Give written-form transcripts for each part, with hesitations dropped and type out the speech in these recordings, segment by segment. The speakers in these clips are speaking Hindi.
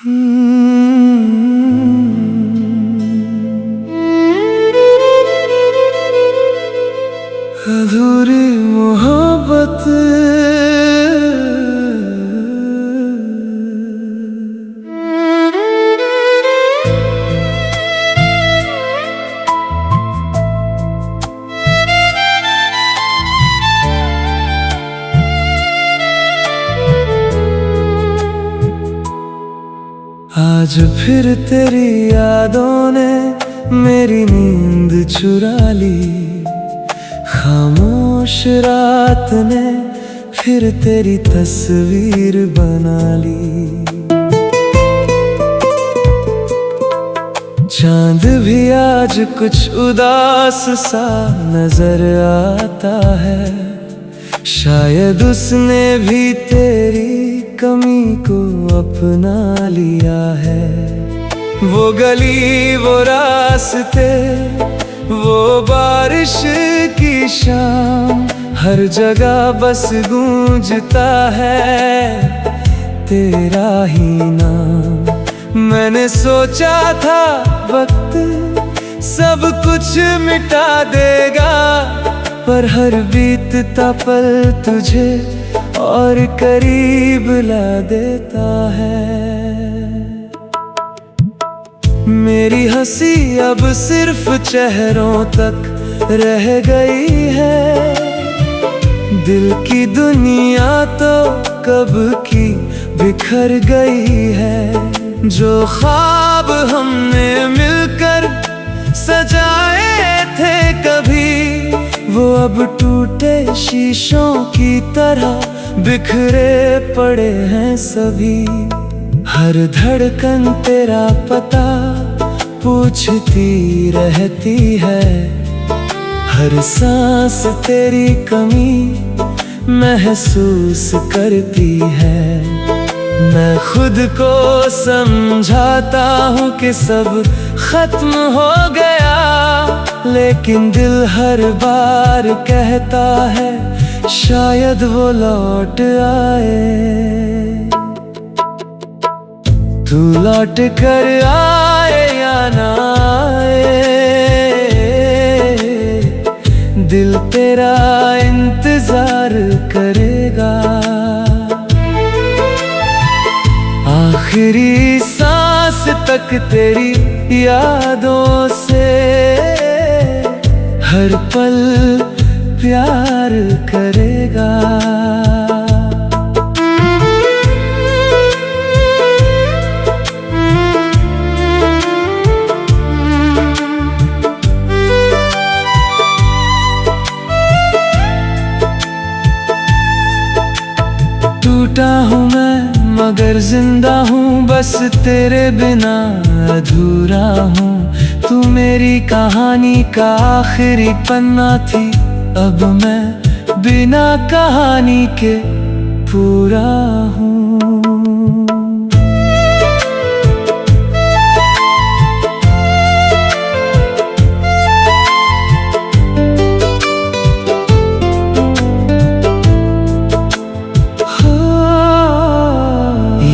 अधूरी मोहब्बत आज फिर तेरी यादों ने मेरी नींद चुरा ली। खामोश रात ने फिर तेरी तस्वीर बना ली। चांद भी आज कुछ उदास सा नजर आता है। शायद उसने भी तेरी कमी को अपना लिया है। वो गली, वो रास्ते, वो बारिश की शाम, हर जगह बस गूंजता है तेरा ही नाम। मैंने सोचा था वक्त सब कुछ मिटा देगा, पर हर बीतता पल तुझे और करीब ला देता है। मेरी हंसी अब सिर्फ चेहरों तक रह गई है। दिल की दुनिया तो कब की बिखर गई है। जो ख्वाब हमने मिलकर सजाए थे कभी, वो अब टूटे शीशों की तरह बिखरे पड़े हैं सभी। हर धड़कन तेरा पता पूछती रहती है। हर सांस तेरी कमी महसूस करती है। मैं खुद को समझाता हूँ कि सब खत्म हो गया, लेकिन दिल हर बार कहता है शायद वो लौट आए। तू लौट कर आए या ना आए, दिल तेरा इंतजार करेगा। आखिरी सांस तक तेरी यादों से हर पल प्यार करेगा। टूटा हूँ मैं मगर जिंदा हूँ, बस तेरे बिना अधूरा हूँ। तू मेरी कहानी का आखिरी पन्ना थी, अब मैं बिना कहानी के पूरा हूँ।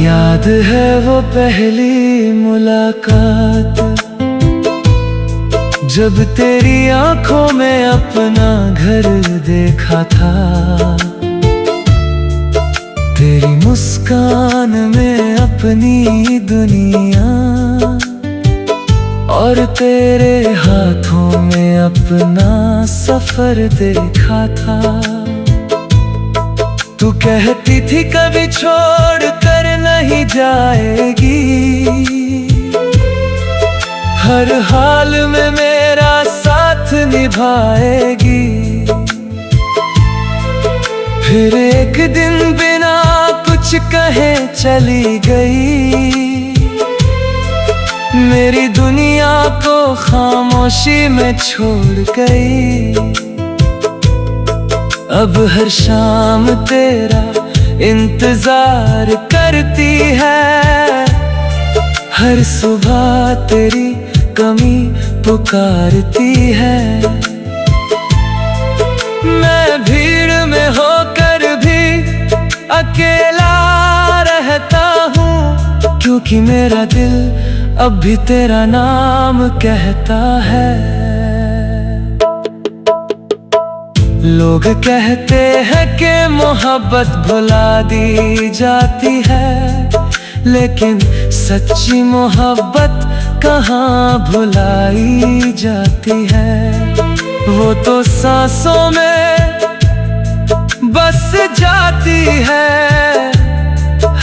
याद है वो पहली मुलाकात, जब तेरी आंखों में अपना घर देखा था। तेरी मुस्कान में अपनी दुनिया, और तेरे हाथों में अपना सफर देखा था। तू कहती थी कभी छोड़ कर नहीं जाएगी, हर हाल में मेरा साथ निभाएगी। फिर एक दिन बिना कुछ कहे चली गई, मेरी दुनिया को खामोशी में छोड़ गई। अब हर शाम तेरा इंतजार करती है, हर सुबह तेरी कमी पुकारती है। मैं भीड़ में होकर भी अकेला रहता हूँ, कि मेरा दिल अब भी तेरा नाम कहता है। लोग कहते हैं कि मोहब्बत भुला दी जाती है, लेकिन सच्ची मोहब्बत कहाँ भुलाई जाती है। वो तो सांसों में बस जाती है,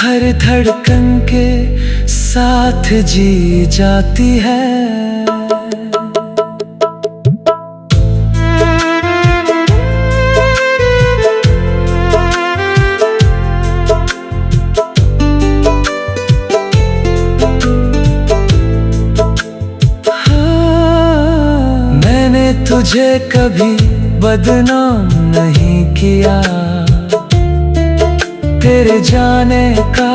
हर धड़कन के साथ जी जाती है। मैंने तुझे कभी बदनाम नहीं किया, तेरे जाने का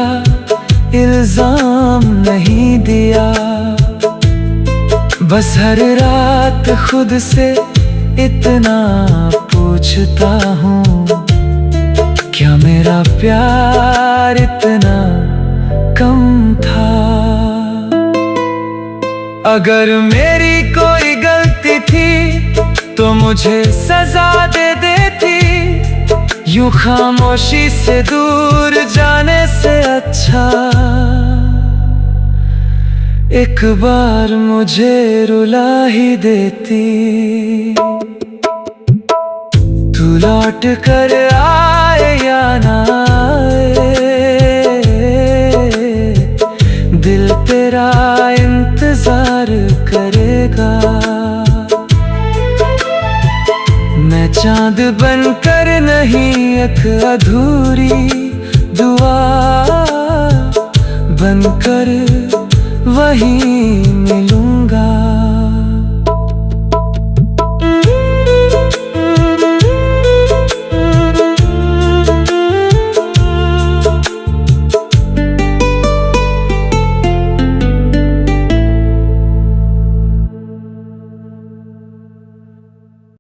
इल्जाम नहीं दिया। बस हर रात खुद से इतना पूछता हूँ, क्या मेरा प्यार इतना कम था। अगर मेरी कोई गलती थी तो मुझे सजा दे देती, यूं खामोशी से दूर जाने से अच्छा एक बार मुझे रुला ही देती। तू लौट कर आए या ना आए, दिल तेरा इंतजार करेगा। मैं चांद बनकर नहीं, एक अधूरी दुआ बनकर वहीं मिलूं।